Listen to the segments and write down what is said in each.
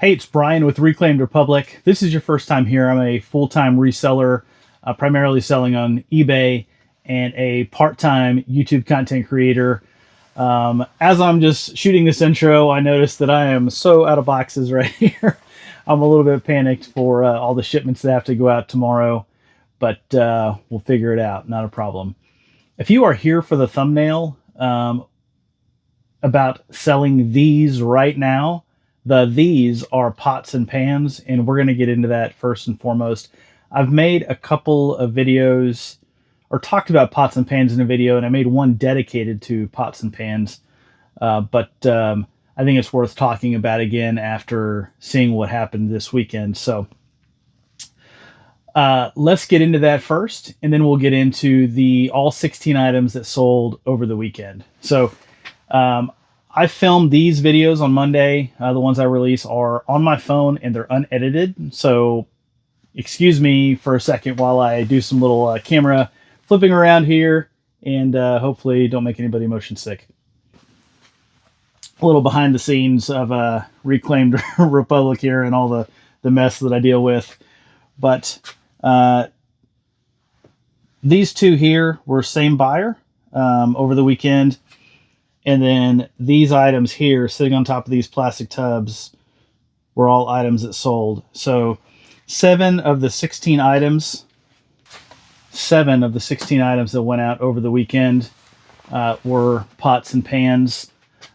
Hey, it's Brian with Reclaimed Republic. This is your first time here. I'm a full-time reseller, primarily selling on eBay, and a part-time YouTube content creator. As I'm just shooting this intro, I noticed that I am so out of boxes right here. I'm a little bit panicked for all the shipments that have to go out tomorrow, but we'll figure it out. Not a problem. If you are here for the thumbnail about selling these right now, these are pots and pans, and we're going to get into that first and foremost. I've made a couple of videos or talked about pots and pans in a video, and I made one dedicated to pots and pans. But I think it's worth talking about again after seeing what happened this weekend. So let's get into that first, and then we'll get into the all 16 items that sold over the weekend. So I filmed these videos on Monday. The ones I release are on my phone and they're unedited. So excuse me for a second while I do some little camera flipping around here, and hopefully don't make anybody motion sick. A little behind the scenes of Reclaimed Republic here and all the mess that I deal with. But these two here were same buyer over the weekend. And then these items here sitting on top of these plastic tubs were all items that sold. So 7 of the 16 items that went out over the weekend were pots and pans.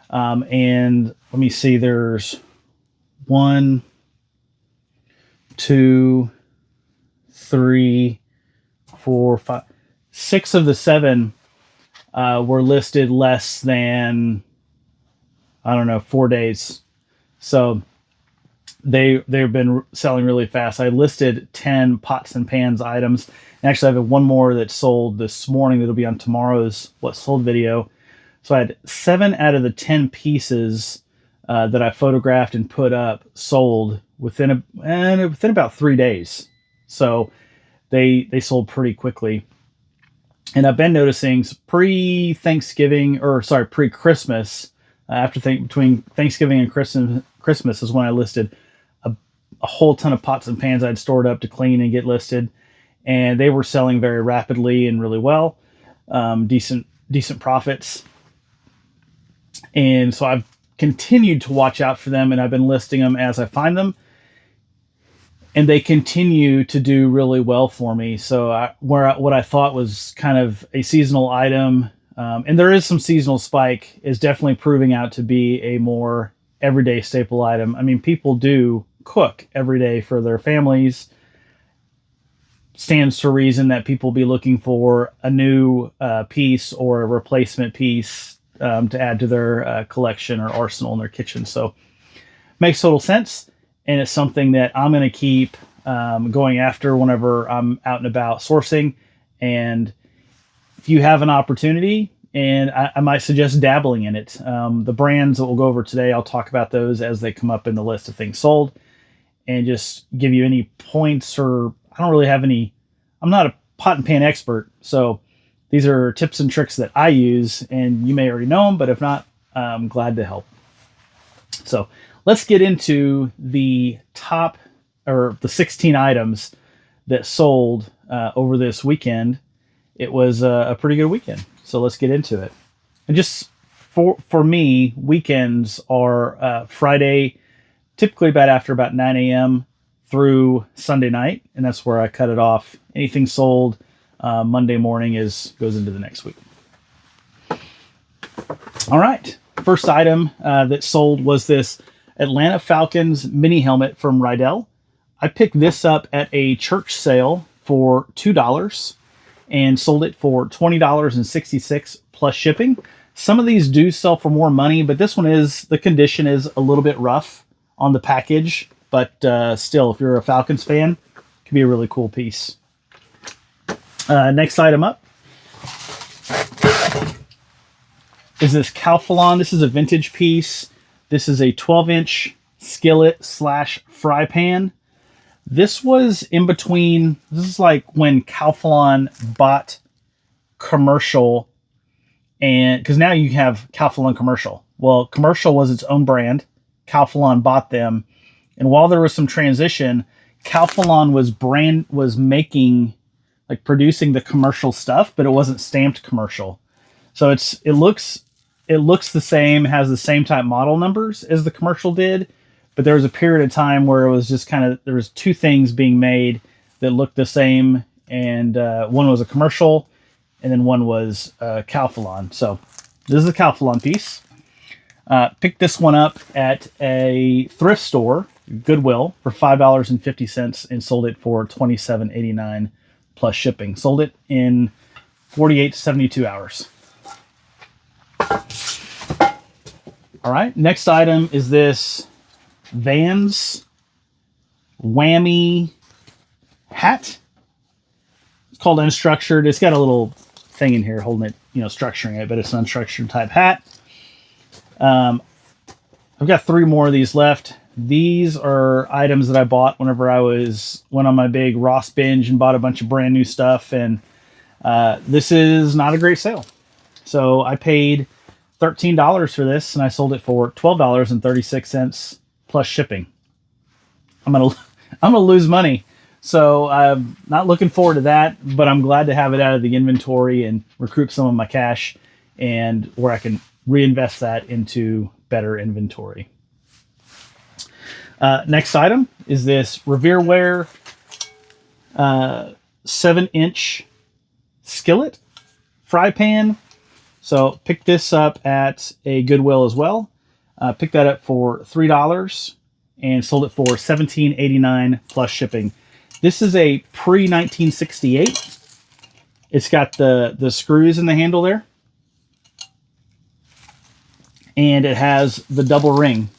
And let me see, there's 1, 2, 3, 4, 5, 6 of the 7 were listed less than, I don't know, 4 days. So they've been selling really fast. I listed 10 pots and pans items. And actually, I have one more that sold this morning that'll be on tomorrow's What Sold video. So I had 7 out of the 10 pieces that I photographed and put up sold within about 3 days. So they sold pretty quickly. And I've been noticing pre-Christmas, between Thanksgiving and Christmas is when I listed a whole ton of pots and pans I'd stored up to clean and get listed. And they were selling very rapidly and really well, decent profits. And so I've continued to watch out for them, and I've been listing them as I find them. And they continue to do really well for me. So what I thought was kind of a seasonal item, and there is some seasonal spike, is definitely proving out to be a more everyday staple item. I mean, people do cook every day for their families. Stands to reason that people will be looking for a new piece or a replacement piece to add to their collection or arsenal in their kitchen. So makes total sense. And it's something that I'm going to keep going after whenever I'm out and about sourcing. And if you have an opportunity, and I might suggest dabbling in it. The brands that we'll go over today, I'll talk about those as they come up in the list of things sold, and just give you any points, or I don't really have any. I'm not a pot and pan expert, so these are tips and tricks that I use, and you may already know them, but if not, I'm glad to help. So let's get into the top, or the 16 items that sold over this weekend. It was a pretty good weekend, so let's get into it. And just for me, weekends are Friday, typically after about 9 a.m. through Sunday night, and that's where I cut it off. Anything sold Monday morning goes into the next week. All right, first item that sold was this Atlanta Falcons mini helmet from Rydell. I picked this up at a church sale for $2 and sold it for $20.66 plus shipping. Some of these do sell for more money, but this one the condition is a little bit rough on the package, but still, if you're a Falcons fan, it can be a really cool piece. Next item up is this Calphalon. This is a vintage piece. This is a 12-inch skillet / fry pan. This was in between. This is like when Calphalon bought Commercial, and because now you have Calphalon Commercial. Well, Commercial was its own brand. Calphalon bought them, And while there was some transition, Calphalon was making, like, producing the commercial stuff, but it wasn't stamped commercial. So it looks the same, has the same type model numbers as the commercial did, but there was a period of time where it was just kind of, there was two things being made that looked the same, and one was a commercial, and then one was Calphalon. So this is a Calphalon piece. Picked this one up at a thrift store, Goodwill, for $5.50 and sold it for $27.89 plus shipping. Sold it in 48 to 72 hours. All right, next item is this Vans whammy hat. It's called Unstructured. It's got a little thing in here holding it, structuring it, but it's an unstructured type hat. I've got 3 more of these left. These are items that I bought whenever I went on my big Ross binge and bought a bunch of brand new stuff. And this is not a great sale. So I paid $13 for this, and I sold it for $12.36 plus shipping. I'm gonna lose money. So I'm not looking forward to that, but I'm glad to have it out of the inventory and recoup some of my cash, and where I can reinvest that into better inventory. Next item is this Reselling 7-inch skillet fry pan. So picked this up at a Goodwill as well. Picked that up for $3 and sold it for $17.89 plus shipping. This is a pre-1968. It's got the screws in the handle there. And it has the double ring.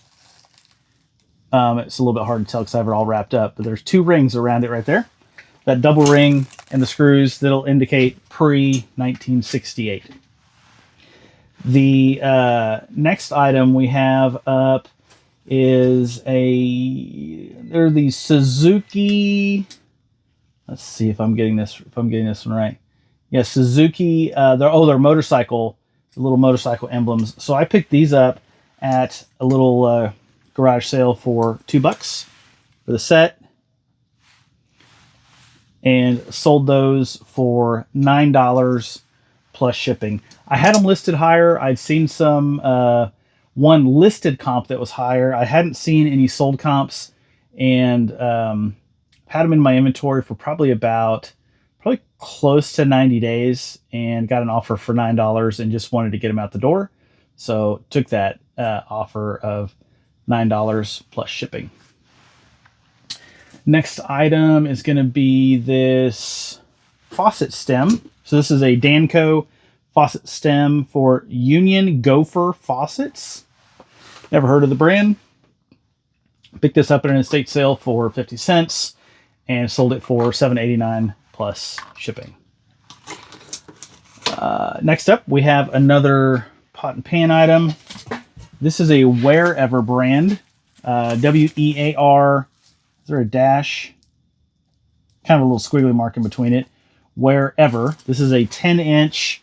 It's a little bit hard to tell because I have it all wrapped up, but there's 2 rings around it right there. That double ring and the screws that'll indicate pre-1968. The next item we have up is they're the Suzuki. Let's see if I'm getting this one right. Yeah, Suzuki. They're motorcycle, little motorcycle emblems. So I picked these up at a little garage sale for $2 for the set, and sold those for $9 plus shipping. I had them listed higher. I'd seen some one listed comp that was higher. I hadn't seen any sold comps, and had them in my inventory for probably close to 90 days, and got an offer for $9 and just wanted to get them out the door. So took that offer of $9 plus shipping. Next item is going to be this faucet stem. So this is a Danco faucet stem for Union Gopher faucets. Never heard of the brand. Picked this up at an estate sale for 50 cents and sold it for $7.89 plus shipping. Next up, we have another pot and pan item. This is a Wherever brand. WEAR. Is there a dash? Kind of a little squiggly mark in between it. Wherever. This is a 10-inch.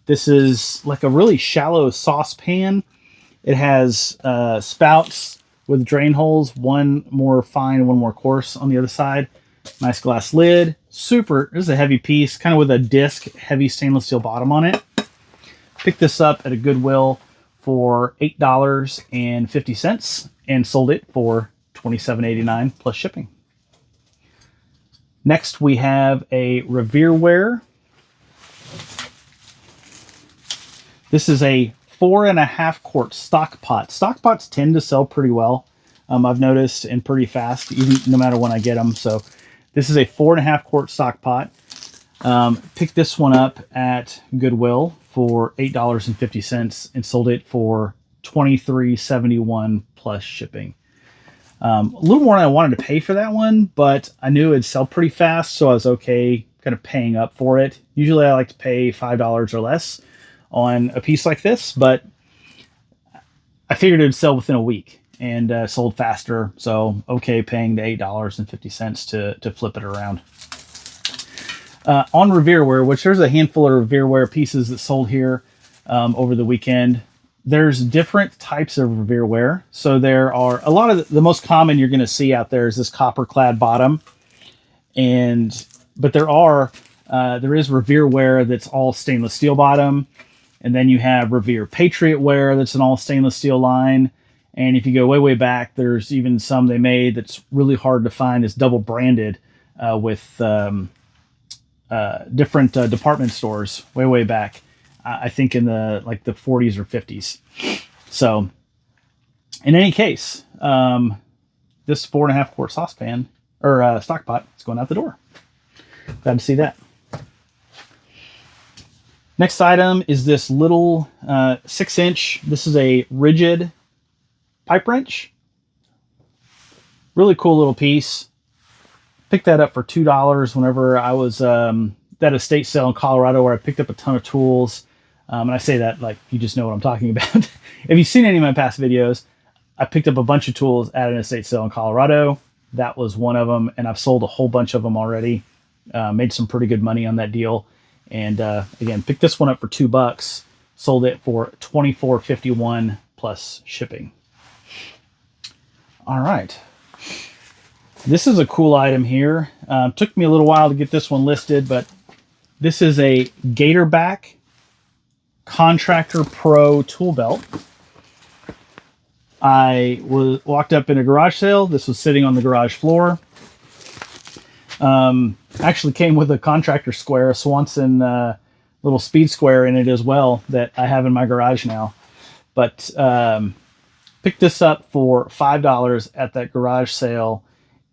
This is like a really shallow saucepan. It has spouts with drain holes, one more fine and one more coarse on the other side. Nice glass lid. Super. This is a heavy piece, kind of with a disc, heavy stainless steel bottom on it. Picked this up at a Goodwill for $8.50 and sold it for $27.89 plus shipping. Next, we have a Reselling. This is a 4.5 quart stock pot. Stock pots tend to sell pretty well. I've noticed, and pretty fast, even no matter when I get them. So this is a 4.5 quart stock pot. Picked this one up at Goodwill for $8.50 and sold it for $23.71 plus shipping. A little more than I wanted to pay for that one, but I knew it'd sell pretty fast, so I was okay kind of paying up for it. Usually I like to pay $5 or less on a piece like this, but I figured it would sell within a week and sold faster, so okay paying the $8.50 to flip it around. On Reselling, which there's a handful of Reselling pieces that sold here over the weekend. there's different types of Revere ware. So there are a lot of the most common you're going to see out there is this copper clad bottom, but there is Revere ware that's all stainless steel bottom, and then you have Revere Patriot ware that's an all stainless steel line. And if you go way back, there's even some they made that's really hard to find. It's double branded with different department stores way back. I think in the 40s or 50s. So, in any case, this 4.5 quart saucepan or stock pot is going out the door. Glad to see that. Next item is this little 6-inch. This is a rigid pipe wrench. Really cool little piece. Picked that up for $2 whenever I was at a estate sale in Colorado where I picked up a ton of tools. And I say that like you just know what I'm talking about. If you've seen any of my past videos, I picked up a bunch of tools at an estate sale in Colorado. That was one of them, and I've sold a whole bunch of them already. Made some pretty good money on that deal. And again, picked this one up for $2. Sold it for $24.51 plus shipping. All right. This is a cool item here. Took me a little while to get this one listed, but this is a Gatorback Contractor Pro tool belt. I walked up in a garage sale. This was sitting on the garage floor. Actually came with a contractor square, a Swanson little speed square in it as well that I have in my garage now. But picked this up for $5 at that garage sale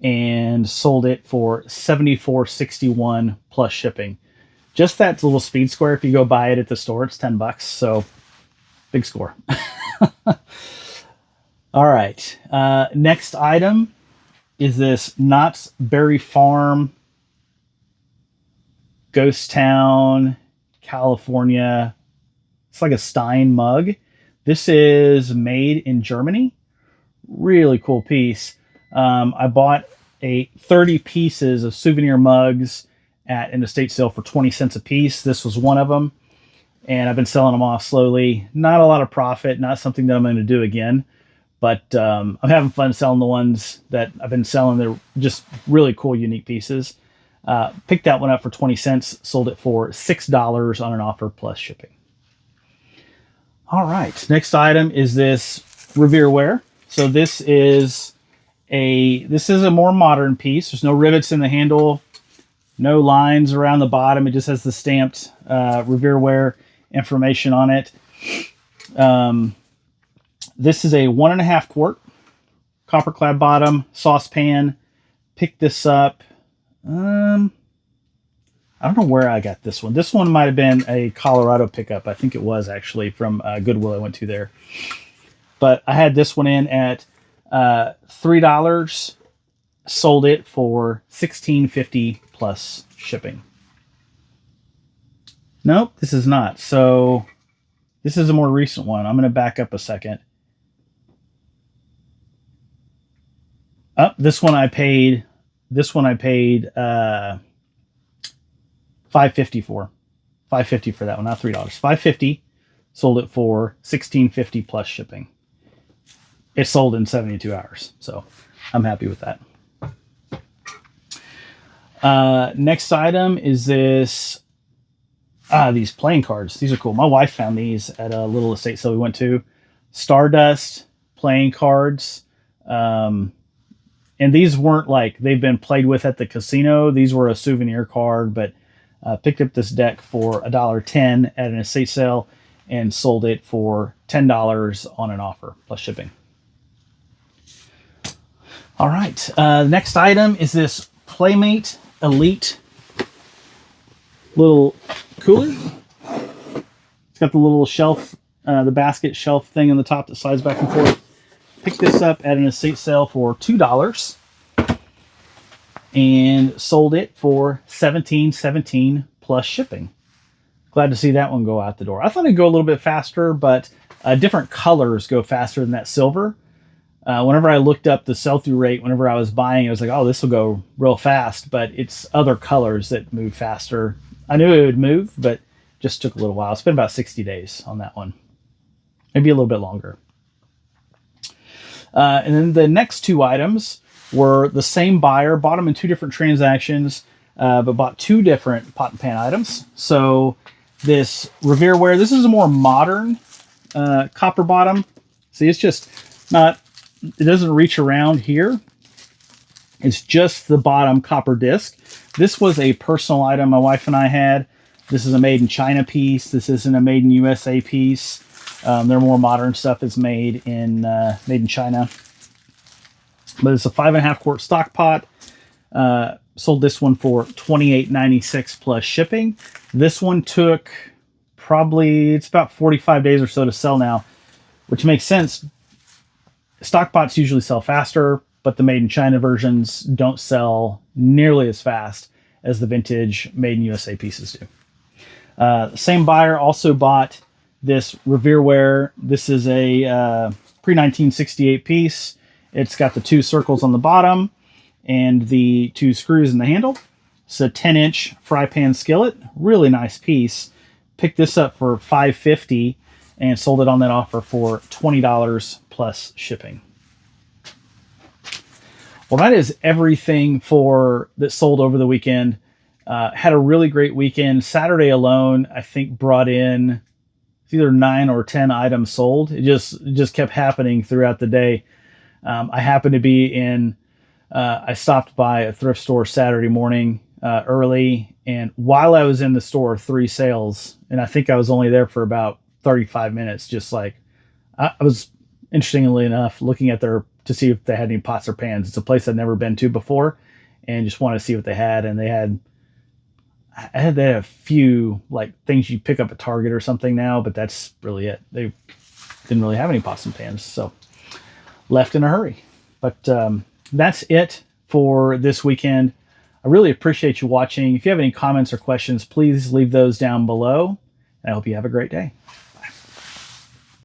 and sold it for $74.61 plus shipping. Just that little speed square, if you go buy it at the store, it's $10. So big score. All right. Next item is this Knott's Berry Farm, Ghost Town, California. It's like a Stein mug. This is made in Germany. Really cool piece. I bought 30 pieces of souvenir mugs at an estate sale for 20 cents a piece. This was one of them, and I've been selling them off slowly. Not a lot of profit, not something that I'm going to do again, but I'm having fun selling the ones that I've been selling. They're just really cool, unique pieces. Picked that one up for 20 cents, sold it for $6 on an offer plus shipping. All right, next item is this Revere ware. So this is a more modern piece. There's no rivets in the handle, no lines around the bottom. It just has the stamped Revere ware information on it. This is a 1.5 quart copper clad bottom saucepan. Picked this up. I don't know where I got this one. This one might have been a Colorado pickup. I think it was actually from Goodwill I went to there. But I had this one in at $3. Sold it for $16.50 plus shipping. Nope, this is not. So this is a more recent one. I'm going to back up a second. This one I paid $5.50 for. $5.50 for that one, not $3. $5.50. Sold it for $16.50 plus shipping. It sold in 72 hours, so I'm happy with that. Next item is this. These playing cards. These are cool. My wife found these at a little estate sale we went to. Stardust playing cards. And these weren't like they've been played with at the casino. These were a souvenir card, but picked up this deck for $1.10 at an estate sale and sold it for $10 on an offer plus shipping. All right. Next item is this Playmate Elite little cooler. It's got the little shelf, the basket shelf thing on the top that slides back and forth. Picked this up at an estate sale for $2 and sold it for $17.17 plus shipping. Glad to see that one go out the door. I thought it'd go a little bit faster, but different colors go faster than that silver. Whenever I looked up the sell-through rate, whenever I was buying, I was like, oh, this will go real fast, but it's other colors that move faster. I knew it would move, but just took a little while. It's been about 60 days on that one. maybe a little bit longer. And then the next two items were the same buyer, bought them in two different transactions, but bought two different pot and pan items. So this Revereware, this is a more modern copper bottom. See, it's just not, it doesn't reach around here. It's just the bottom copper disc. This was a personal item my wife and I had. This is a made in China piece. This isn't a made in USA piece. Their more modern stuff is made in China. But it's a 5.5 quart stock pot. Sold this one for $28.96 plus shipping. This one took probably, it's about 45 days or so to sell now, which makes sense. Stock pots usually sell faster, but the made in China versions don't sell nearly as fast as the vintage made in USA pieces do. Same buyer also bought this Revereware. This is a pre-1968 piece. It's got the two circles on the bottom and the two screws in the handle. It's a 10-inch fry pan skillet. Really nice piece. Picked this up for $5.50 and sold it on that offer for $20 plus shipping. Well, that is everything that sold over the weekend. Had a really great weekend. Saturday alone, I think brought in either 9 or 10 items sold. It just kept happening throughout the day. I happened to be I stopped by a thrift store Saturday morning early, and while I was in the store, 3 sales, and I think I was only there for about 35 minutes. Just like I was, interestingly enough, looking at to see if they had any pots or pans. It's a place I'd never been to before, and just wanted to see what they had. And they had a few like things you pick up at Target or something now, but that's really it. They didn't really have any pots and pans, so left in a hurry. But that's it for this weekend. I really appreciate you watching. If you have any comments or questions, please leave those down below. And I hope you have a great day.